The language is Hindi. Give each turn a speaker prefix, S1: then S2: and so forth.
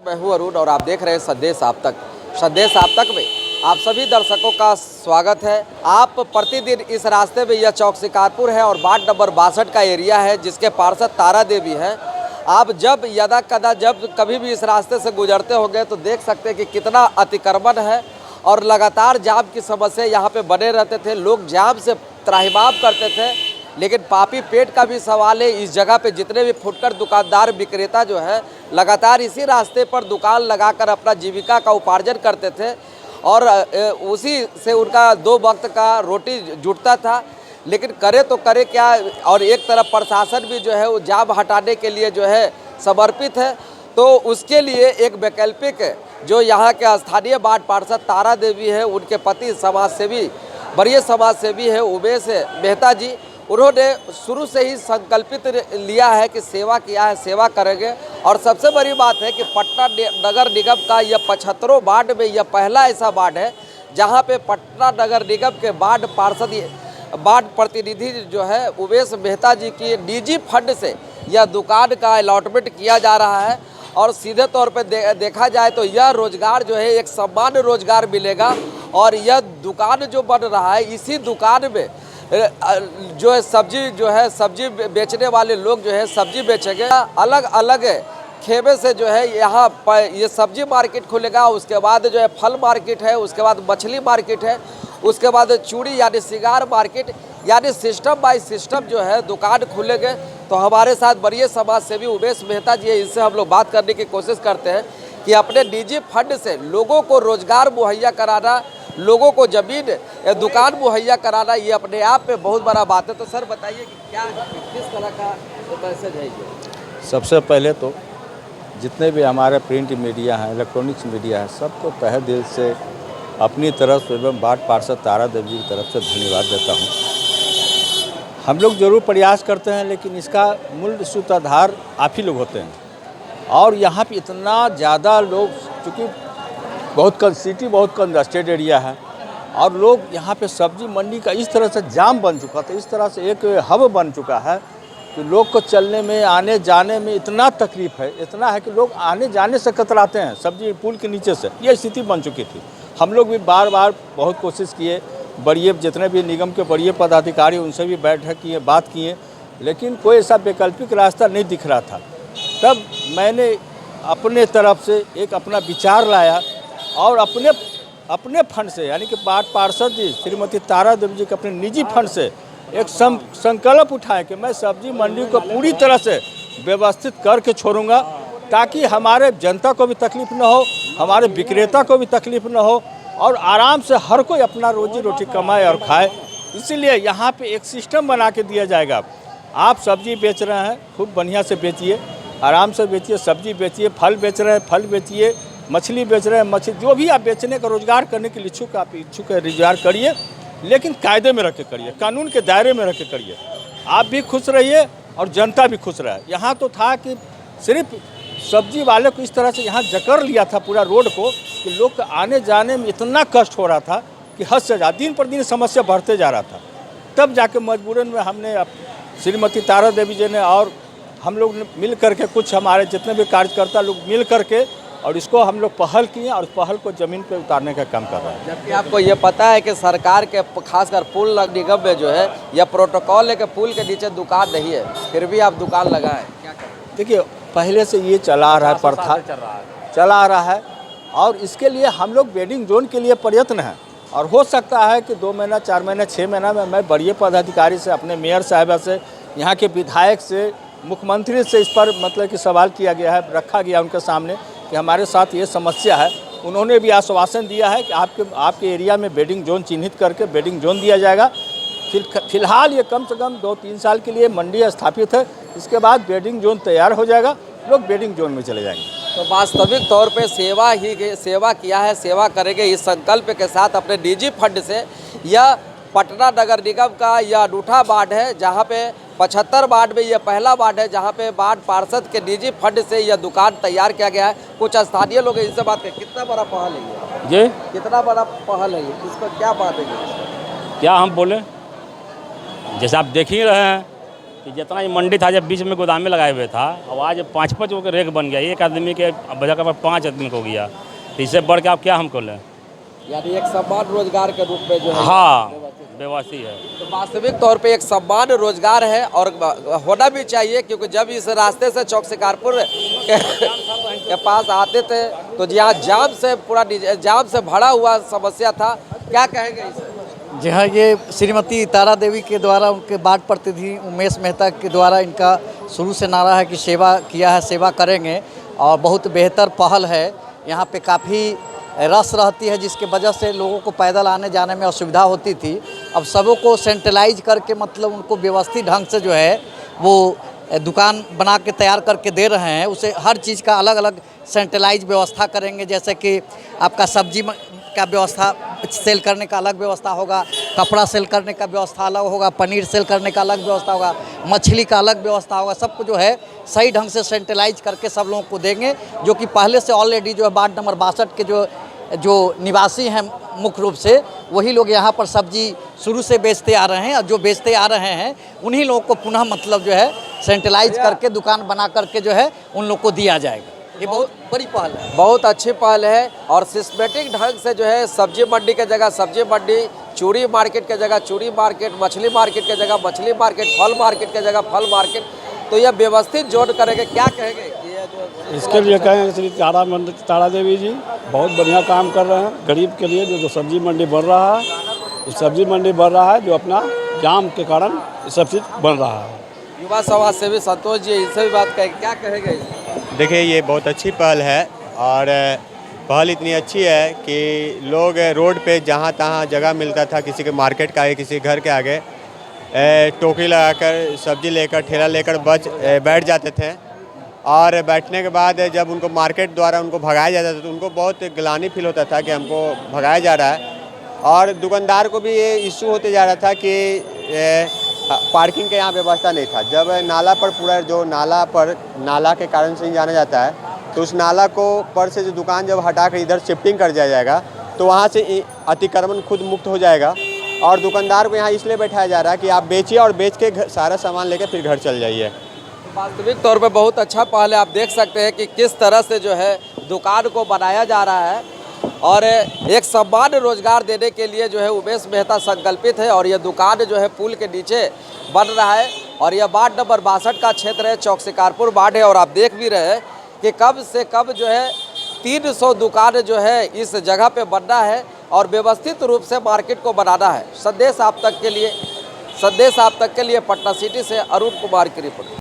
S1: मैं हूं अरुण और आप देख रहे हैं संदेश आप तक। संदेश आप तक में आप सभी दर्शकों का स्वागत है। आप प्रतिदिन इस रास्ते में, यह चौक शिकारपुर है और वार्ड नंबर 62 का एरिया है जिसके पार्षद तारा देवी हैं। आप जब यदा कदा जब कभी भी इस रास्ते से गुजरते होंगे तो देख सकते हैं कि कितना अतिक्रमण है और लगातार जाम की समस्या यहाँ पे बने रहते थे। लोग जाम से त्राहिमाम करते थे, लेकिन पापी पेट का भी सवाल है। इस जगह पे जितने भी फुटकर दुकानदार विक्रेता जो है लगातार इसी रास्ते पर दुकान लगाकर अपना जीविका का उपार्जन करते थे और उसी से उनका 2 वक्त का रोटी जुटता था। लेकिन करे तो करे क्या, और एक तरफ प्रशासन भी जो है वो जाम हटाने के लिए जो है समर्पित है। तो उसके लिए एक वैकल्पिक जो यहाँ के स्थानीय वार्ड पार्षद तारा देवी है, उनके पति समाजसेवी, वरीय समाजसेवी है उमेश मेहता जी, उन्होंने शुरू से ही संकल्पित लिया है कि सेवा किया है, सेवा करेंगे। और सबसे बड़ी बात है कि पटना नगर निगम का यह 75 वार्ड में यह पहला ऐसा वार्ड है जहां पे पटना नगर निगम के वार्ड पार्षद, वार्ड प्रतिनिधि जो है उमेश मेहता जी की निजी फंड से यह दुकान का अलॉटमेंट किया जा रहा है। और सीधे तौर पे देखा जाए तो यह रोजगार जो है एक सामान्य रोजगार मिलेगा। और यह दुकान जो बन रहा है, इसी दुकान में जो है सब्जी बेचने वाले लोग जो है सब्जी बेचेंगे। अलग अलग खेमे से जो है यहाँ पर ये सब्जी मार्केट खुलेगा, उसके बाद जो है फल मार्केट है, उसके बाद मछली मार्केट है, उसके बाद चूड़ी यानी सिगार मार्केट, यानी सिस्टम बाय सिस्टम जो है दुकान खुलेंगे। तो हमारे साथ वरीय समाज सेवी उमेश मेहता जी है, इनसे हम लोग बात करने की कोशिश करते हैं कि अपने निजी फंड से लोगों को रोजगार मुहैया कराना, लोगों को जमीन दुकान मुहैया कराना, ये अपने आप में बहुत बड़ा बात है। तो सर बताइए कि क्या किस तरह का मैसेज है ये?
S2: सबसे पहले तो जितने भी हमारे प्रिंट मीडिया हैं, इलेक्ट्रॉनिक्स मीडिया है, सबको तहे दिल से अपनी तरफ से एवं वार्ड पार्षद तारा देवी की तरफ से धन्यवाद देता हूँ। हम लोग जरूर प्रयास करते हैं, लेकिन इसका मूल सूत्रधार आप ही लोग होते हैं। और यहाँ पे इतना ज़्यादा लोग, चूँकि सिटी बहुत कंजस्टेड एरिया है और लोग यहाँ पे सब्जी मंडी का इस तरह से जाम बन चुका था, इस तरह से एक हब बन चुका है कि लोग को चलने में, आने जाने में इतना तकलीफ है, इतना है कि लोग आने जाने से कतराते हैं सब्जी पुल के नीचे से। ये स्थिति बन चुकी थी। हम लोग भी बार बार बहुत कोशिश किए, बड़े जितने भी निगम के बड़े पदाधिकारी उनसे भी बैठक किए, बात किए, लेकिन कोई ऐसा वैकल्पिक रास्ता नहीं दिख रहा था। तब मैंने अपने तरफ से एक अपना विचार लाया और अपने फंड से, यानी कि वार्ड पार्षद जी श्रीमती तारा देवी जी के अपने निजी फंड से एक संकल्प उठाए कि मैं सब्जी मंडी को पूरी तरह से व्यवस्थित करके छोड़ूंगा, ताकि हमारे जनता को भी तकलीफ न हो, हमारे विक्रेता को भी तकलीफ न हो और आराम से हर कोई अपना रोजी रोटी कमाए और खाए। इसीलिए यहाँ पे एक सिस्टम बना के दिया जाएगा। आप सब्जी बेच रहे हैं, खूब बढ़िया से बेचिए, आराम से बेचिए, सब्जी बेचिए, फल बेच रहे हैं फल बेचिए, मछली बेच रहे हैं मछली, जो भी आप बेचने का रोजगार करने के लिए इच्छुक, आप इच्छुक है रोजगार करिए, लेकिन कायदे में रख के करिए, कानून के दायरे में रख के करिए। आप भी खुश रहिए और जनता भी खुश रहे। यहाँ तो था कि सिर्फ सब्जी वाले को इस तरह से यहाँ जकड़ लिया था पूरा रोड को कि लोग आने जाने में इतना कष्ट हो रहा था कि हद से ज़्यादा दिन पर दिन समस्या बढ़ते जा रहा था। तब जाके मजबूरन में हमने श्रीमती तारा देवी जी ने और हम लोग ने मिल करके, कुछ हमारे जितने भी कार्यकर्ता लोग मिल करके, और इसको हम लोग पहल किए और पहल को ज़मीन पे उतारने का काम कर रहे हैं।
S1: जबकि आपको ये पता है कि सरकार के खासकर पुल निगम में जो है यह प्रोटोकॉल है कि पुल के नीचे दुकान नहीं है, फिर भी आप दुकान लगाएं, क्या करें?
S2: देखिए, पहले से ये चला आ रहा है, प्रथा चला आ रहा है और इसके लिए हम लोग वेडिंग जोन के लिए प्रयत्न है। और हो सकता है कि 2 महीना, 4 महीना, 6 महीना में मैं बड़े पदाधिकारी से, अपने मेयर साहिबा से, यहाँ के विधायक से, मुख्यमंत्री से इस पर मतलब कि सवाल किया गया है, रखा गया उनके सामने कि हमारे साथ ये समस्या है। उन्होंने भी आश्वासन दिया है कि आपके एरिया में बेडिंग जोन चिन्हित करके बेडिंग जोन दिया जाएगा। फिलहाल ये कम से कम 2-3 साल के लिए मंडी स्थापित है, इसके बाद बेडिंग जोन तैयार हो जाएगा, लोग बेडिंग जोन में चले जाएंगे।
S1: तो वास्तविक तौर पे सेवा किया है, सेवा करेंगे इस संकल्प के साथ अपने निजी फंड से। यह पटना नगर निगम का यह अनूठा वार्ड है जहाँ पे 75 वार्ड में यह पहला वार्ड है जहाँ पे वार्ड पार्षद के निजी फंड से यह दुकान तैयार किया गया है। कुछ स्थानीय लोग इनसे बात करें, कितना बड़ा पहल है ये? कितना बड़ा पहल है ये? इस पर क्या बात है?
S3: क्या हम बोलें, जैसे आप देख ही रहे हैं कि जितना ये मंडी था जब बीच में गोदाम में लगाए हुए था, अब आज 5-5 वो रेक बन गया, एक आदमी के बजाय पर 5 आदमी को हो गया। तो इससे बढ़ के आप क्या हमको लें?
S1: यानी एक समान रोजगार के रूप में जो है
S3: हाँ, व्यवस्थी है।
S1: तो वास्तविक तौर पे एक समान रोजगार है और होना भी चाहिए, क्योंकि जब इस रास्ते से चौक शिकारपुर के पास आते थे तो यहाँ जाम से पूरा जाम से भरा हुआ समस्या था। क्या कहेंगे इसे?
S4: जी हाँ, ये श्रीमती तारा देवी के द्वारा, उनके वार्ड प्रतिनिधि उमेश मेहता के द्वारा इनका शुरू से नारा है कि सेवा किया है, सेवा करेंगे, और बहुत बेहतर पहल है। यहाँ पे काफ़ी रस रहती है, जिसके वजह से लोगों को पैदल आने जाने में असुविधा होती थी। अब सबों को सेंट्रलाइज करके, मतलब उनको व्यवस्थित ढंग से जो है वो दुकान बना के तैयार करके दे रहे हैं। उसे हर चीज़ का अलग अलग सेंट्रलाइज व्यवस्था करेंगे, जैसे कि आपका सब्जी का व्यवस्था सेल करने का अलग व्यवस्था होगा, कपड़ा सेल करने का व्यवस्था अलग होगा, पनीर सेल करने का अलग व्यवस्था होगा, मछली का अलग व्यवस्था होगा। सबको जो है सही ढंग से सेंट्रलाइज करके सब लोगों को देंगे, जो कि पहले से ऑलरेडी जो है वार्ड नंबर 62 के जो निवासी हैं मुख्य रूप से, वही लोग यहाँ पर सब्जी शुरू से बेचते आ रहे हैं, और जो बेचते आ रहे हैं उन्हीं लोगों को पुनः मतलब जो है सेंट्रलाइज करके दुकान बना करके जो है उन लोग को दिया जाएगा। ये बहुत बड़ी पहल है,
S1: बहुत अच्छी पहल है। और सिस्टमेटिक ढंग से जो है सब्जी मंडी के जगह सब्जी मंडी, चूड़ी मार्केट के जगह चूड़ी मार्केट, मछली मार्केट के जगह मछली मार्केट, फल मार्केट के जगह फल मार्केट, तो यह व्यवस्थित जोड़ करेंगे। क्या कहेंगे?
S5: इसके लिए कहें श्री तारा देवी जी बहुत बढ़िया काम कर रहे हैं गरीब के लिए। जो सब्जी मंडी बन रहा है, उस सब्जी मंडी बन रहा है जो अपना जाम के कारण सब चीज़ बन रहा है।
S1: युवा समाज सेवी संतोष जी, इनसे भी बात करेंगे, क्या कहेंगे?
S6: देखिए, ये बहुत अच्छी पहल है, और पहल इतनी अच्छी है कि लोग रोड पे जहाँ तहाँ जगह मिलता था, किसी के मार्केट का है, किसी घर के आगे टोकरी लगाकर सब्जी लेकर ठेला लेकर बैठ जाते थे, और बैठने के बाद जब उनको मार्केट द्वारा उनको भगाया जाता था तो उनको बहुत ग्लानि फील होता था कि हमको भगाया जा रहा है। और दुकानदार को भी ये इशू होते जा रहा था कि पार्किंग का यहाँ व्यवस्था नहीं था। जब नाला पर पूरा जो नाला के कारण से ही जाना जाता है, तो उस नाला को पर से जो दुकान जब हटा कर इधर शिफ्टिंग कर दिया जाएगा तो वहाँ से अतिक्रमण खुद मुक्त हो जाएगा, और दुकानदार को यहाँ इसलिए बैठाया जा रहा है कि आप बेचिए और बेच के सारा सामान लेकर फिर घर चल जाइए।
S1: वास्तविक तौर पे बहुत अच्छा पहल है। आप देख सकते हैं कि किस तरह से जो है दुकान को बनाया जा रहा है, और एक समान रोजगार देने के लिए जो है उमेश मेहता संकल्पित है। और यह दुकान जो है पुल के नीचे बन रहा है, और यह वार्ड नंबर 62 का क्षेत्र है, चौक शिकारपुर वार्ड है। और आप देख भी रहे हैं कि कब से कब जो है 300 दुकान जो है इस जगह पे बनना है, और व्यवस्थित रूप से मार्केट को बनाना है। संदेश आप तक के लिए पटना सिटी से अरुण कुमार की रिपोर्ट।